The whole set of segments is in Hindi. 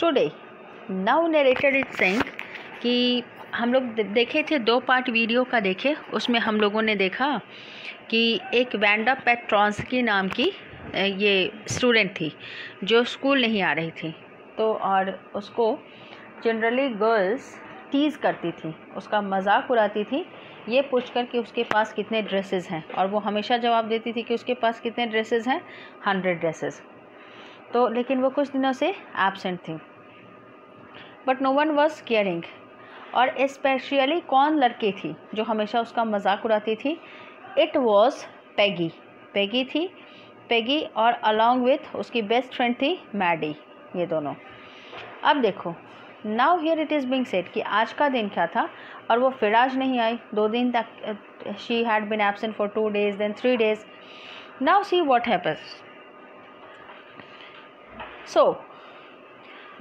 Today. Now narrator is saying कि हम लोग देखे थे 2 पार्ट वीडियो का देखे, उसमें हम लोगों ने देखा कि एक वैंडा पेट्रॉन्स्की नाम की ये स्टूडेंट थी जो स्कूल नहीं आ रही थी, तो और उसको जनरली गर्ल्स टीज़ करती थी, उसका मजाक उड़ाती थी ये पूछकर कि उसके पास कितने ड्रेसेस हैं, और वो हमेशा जवाब देती थी कि उसके पास कितने ड्रेसेस हैं, 100 ड्रेसेस। तो लेकिन वो कुछ दिनों से एब्सेंट थी, but no one was caring. और स्पेशली कौन लड़की थी जो हमेशा उसका मजाक उड़ाती थी? It was Peggy. पेगी थी, पेगी और अलॉन्ग विथ उसकी बेस्ट फ्रेंड थी मैडी, ये दोनों। अब देखो, now here it is being said कि आज का दिन क्या था, और वो फिर आज नहीं आई। 2 दिन तक she had been absent for 2 days, then 3 days. Now see what happens. So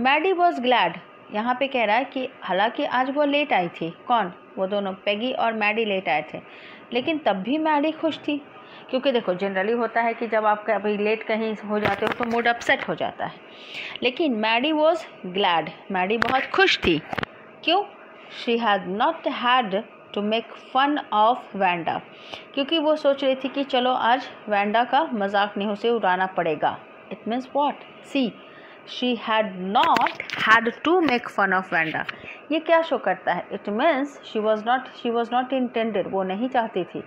Maddy was glad. यहाँ पे कह रहा है कि हालांकि आज वो लेट आई थी, कौन? वो दोनों, पेगी और मैडी लेट आए थे, लेकिन तब भी मैडी खुश थी, क्योंकि देखो जनरली होता है कि जब आप कभी लेट कहीं हो जाते हो तो मूड अपसेट हो जाता है, लेकिन मैडी वॉज ग्लैड, मैडी बहुत खुश थी। क्यों? She had not had to make fun of Wanda, क्योंकि वो सोच रही थी कि चलो आज वैंडा का मजाक नहीं उसे उड़ाना पड़ेगा। It means what? See, she had not had to make fun of Vanda. ये क्या शो करता है? It means she was not intended, वो नहीं चाहती थी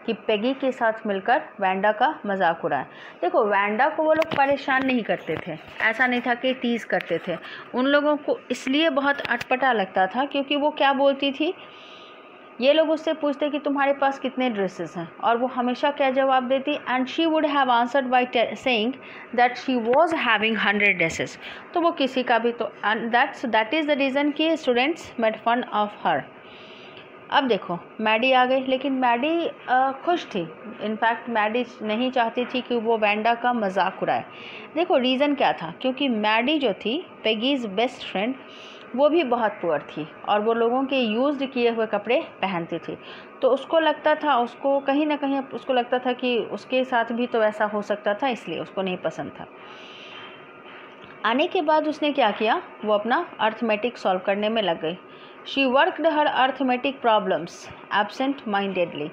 कि पेगी के साथ मिलकर वैंडा का मजाक उड़ाए। देखो, वैंडा को वो लोग परेशान नहीं करते थे, ऐसा नहीं था कि टीज़ करते थे। उन लोगों को इसलिए बहुत अटपटा लगता था क्योंकि वो क्या बोलती थी, ये लोग उससे पूछते कि तुम्हारे पास कितने ड्रेसेस हैं, और वो हमेशा क्या जवाब देती? And she would have answered by saying that she was having 100 dresses. तो वो किसी का भी तो दैट इज़ द रीज़न कि students made fun of her. अब देखो, मैडी आ गई, लेकिन मैडी खुश थी। इनफैक्ट मैडी नहीं चाहती थी कि वो वैंडा का मजाक उड़ाए। देखो रीज़न क्या था, क्योंकि मैडी जो थी पेगीज़ बेस्ट फ्रेंड, वो भी बहुत पुअर थी और वो लोगों के यूज्ड किए हुए कपड़े पहनती थी। तो उसको लगता था, उसको कहीं ना कहीं उसको लगता था कि उसके साथ भी तो ऐसा हो सकता था, इसलिए उसको नहीं पसंद था। आने के बाद उसने क्या किया, वो अपना अर्थमेटिक सॉल्व करने में लग गई। She worked her arithmetic problems absent mindedly.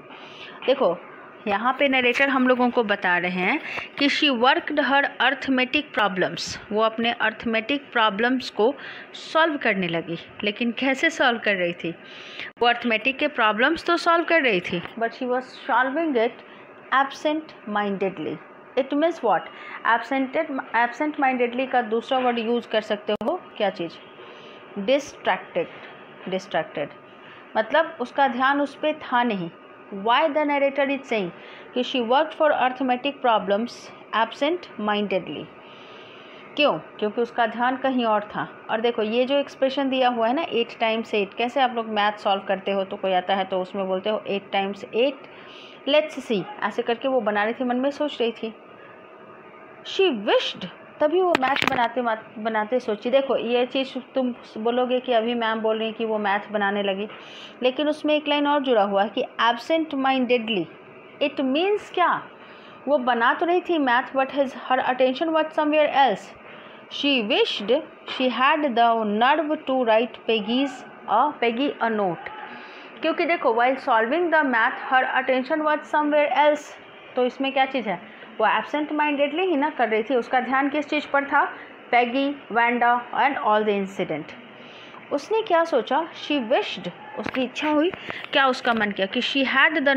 देखो, यहाँ पे नरेटर हम लोगों को बता रहे हैं कि she worked her arithmetic problems, वो अपने अर्थमेटिक प्रॉब्लम्स को सॉल्व करने लगी। लेकिन कैसे सॉल्व कर रही थी? वो अर्थमेटिक के प्रॉब्लम्स तो सॉल्व कर रही थी, but she was solving it absent mindedly. It means what? Absent mindedly का दूसरा वर्ड यूज कर सकते हो, क्या चीज़? डिस्ट्रैक्टेड, मतलब उसका ध्यान उस पर था नहीं। Why the narrator is saying कि she worked for arithmetic problems absent mindedly? क्यों? क्योंकि उसका ध्यान कहीं और था। और देखो, ये जो एक्सप्रेशन दिया हुआ है ना, 8 times 8, कैसे आप लोग मैथ सॉल्व करते हो? तो कोई आता है तो उसमें बोलते हो 8 times 8 लेट्स सी, ऐसे करके वो बना रही थी, मन में सोच रही थी। शी विश्ड, तभी वो मैथ बनाते सोची। देखो, ये चीज़ तुम बोलोगे कि अभी मैम बोल रही हैं कि वो मैथ बनाने लगी, लेकिन उसमें एक लाइन और जुड़ा हुआ है कि एब्सेंट माइंडेडली। इट मीन्स क्या? वो बना तो रही थी math, but her attention was somewhere else. She wished she had the nerve to write Peggy a note, क्योंकि देखो, while solving the math her attention was somewhere else. तो इसमें क्या चीज़ है? वो एब्सेंट माइंडेडली ही ना कर रही थी, उसका ध्यान किस चीज़ पर था? Peggy, Wanda and all the incident. उसने क्या सोचा? शी विश्ड, उसकी इच्छा हुई, क्या उसका मन किया कि she had the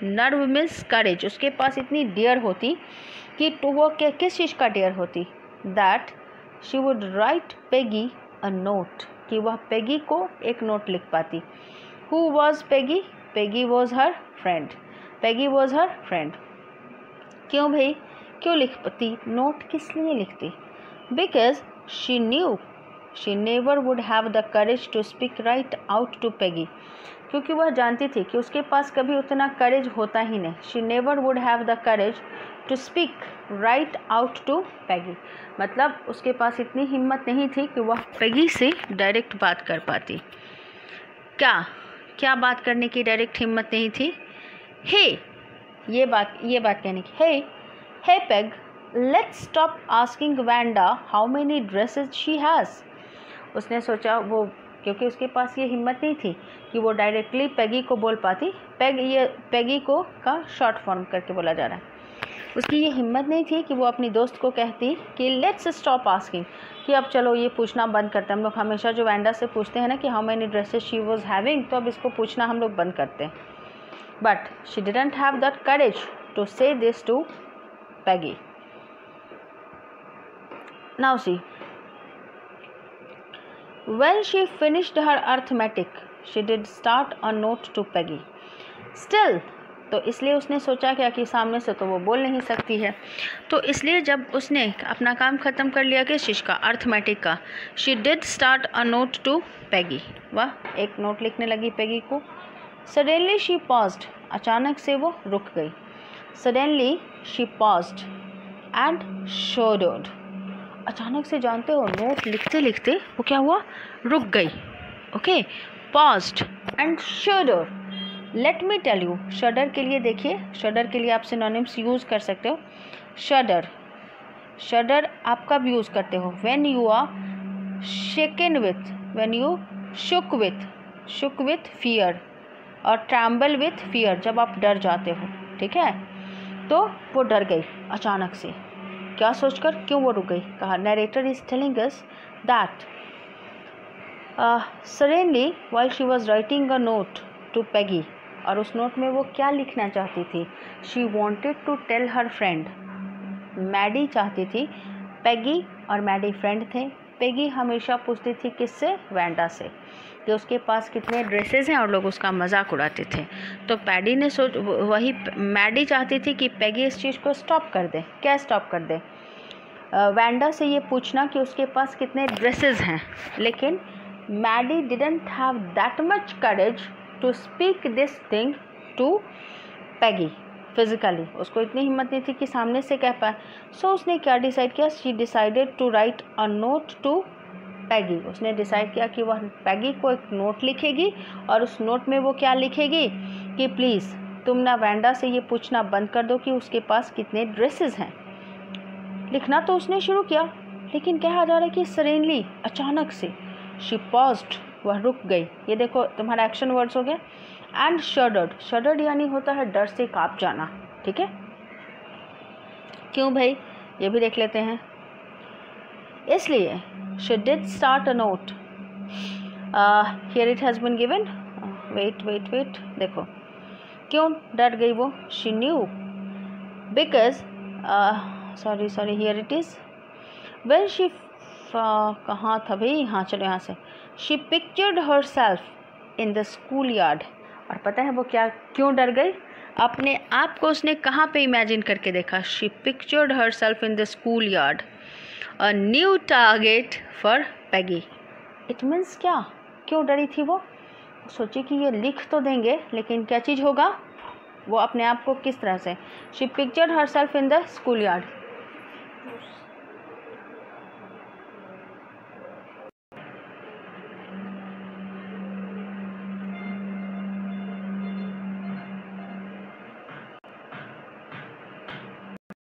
nerve means courage, उसके पास इतनी डेयर होती कि तो वो किस चीज़ का डेयर होती? That she would write Peggy a note, कि वह पेगी को एक नोट लिख पाती। Who was Peggy? Peggy was her friend, Peggy was her friend. क्यों भाई, क्यों लिखती नोट? किस लिए लिखती? Because she knew she never would have the courage to speak right out to Peggy, क्योंकि वह जानती थी कि उसके पास कभी उतना करेज होता ही नहीं। She never would have the courage to speak right out to Peggy, मतलब उसके पास इतनी हिम्मत नहीं थी कि वह पेगी से डायरेक्ट बात कर पाती। क्या बात करने की डायरेक्ट हिम्मत नहीं थी? हे, ये बात कहने की, hey Peg, let's stop asking Wanda how many dresses she has. उसने सोचा वो, क्योंकि उसके पास ये हिम्मत नहीं थी कि वो डायरेक्टली पेगी को बोल पाती। पेगी को का शॉर्ट फॉर्म करके बोला जा रहा है। उसकी ये हिम्मत नहीं थी कि वो अपनी दोस्त को कहती कि लेट्स स्टॉप आस्किंग, कि अब चलो ये पूछना बंद करते हैं। हम लोग हमेशा जो वैंडा से पूछते हैं ना कि how many dresses she was having, तो अब इसको पूछना हम लोग बंद करते हैं। But she didn't have that courage to say this to Peggy. Now see, when she finished her arithmetic she did start a note to Peggy. Still, तो इसलिए उसने सोचा क्या कि सामने से तो वो बोल नहीं सकती है, तो इसलिए जब उसने अपना काम ख़त्म कर लिया किस चीज़ का, अर्थमेटिक का, she did start a note to Peggy, वह एक नोट लिखने लगी पेगी को। सडनली शी पॉज्ड, अचानक से वो रुक गई। सडनली शी पॉज्ड एंड शोडोड, अचानक से जानते हो नोट लिखते लिखते वो क्या हुआ, रुक गई। Okay, paused and shuddered. Let me tell you, shudder के लिए देखिए, शडर के लिए आप सिनोनिम्स यूज़ कर सकते हो। शडर, शडर आप कब यूज़ करते हो, when you are shaken with, when you shook with fear, और ट्रैम्बल विथ फियर, जब आप डर जाते हो। ठीक है, तो वो डर गई अचानक से, क्या सोचकर, क्यों वो रुक गई। कहा narrator is telling us that suddenly while she was writing a note to Peggy, और उस नोट में वो क्या लिखना चाहती थी, she wanted to tell her friend, Maddy चाहती थी, पेगी और मैडी फ्रेंड थे। पेगी हमेशा पूछती थी किससे, वैंडा से, कि उसके पास कितने ड्रेसेस हैं, और लोग उसका मजाक उड़ाते थे। तो पैडी ने वही मैडी चाहती थी कि पेगी इस चीज़ को स्टॉप कर दे। क्या स्टॉप कर दे, वैंडा से ये पूछना कि उसके पास कितने ड्रेसेस हैं। लेकिन Maddy didn't have that much courage to speak this thing to Peggy physically, उसको इतनी हिम्मत नहीं थी कि सामने से कह पाए। सो उसने क्या डिसाइड किया, she decided to write a note to Peggy. उसने डिसाइड किया कि वह पेगी को एक नोट लिखेगी, और उस नोट में वो क्या लिखेगी कि प्लीज़ तुम ना वैंडा से ये पूछना बंद कर दो कि उसके पास कितने ड्रेसेस हैं। लिखना तो उसने शुरू किया, लेकिन कहा जा रहा है कि सडनली, अचानक से, शी पॉज्ड, वह रुक गई। ये देखो तुम्हारा एक्शन वर्ड्स हो गया। एंड शडर्ड, शडर्ड यानी होता है डर से काँप जाना। ठीक है, क्यों भाई, ये भी देख लेते हैं। इसलिए she did start a note, here it has been given, wait, देखो क्यों डर गई वो, she knew because, sorry here it is, when she, कहाँ था भाई, हाँ चलो यहाँ से, she pictured herself in the school yard. और पता है वो क्या, क्यों डर गई, अपने आप को उसने कहाँ पे इमेजिन करके देखा, she pictured herself in the school yard, a new target for Peggy. It means क्या, क्यों डरी थी वो, सोची कि ये लिख तो देंगे, लेकिन क्या चीज़ होगा, वो अपने आप को किस तरह से, she pictured herself in the school yard,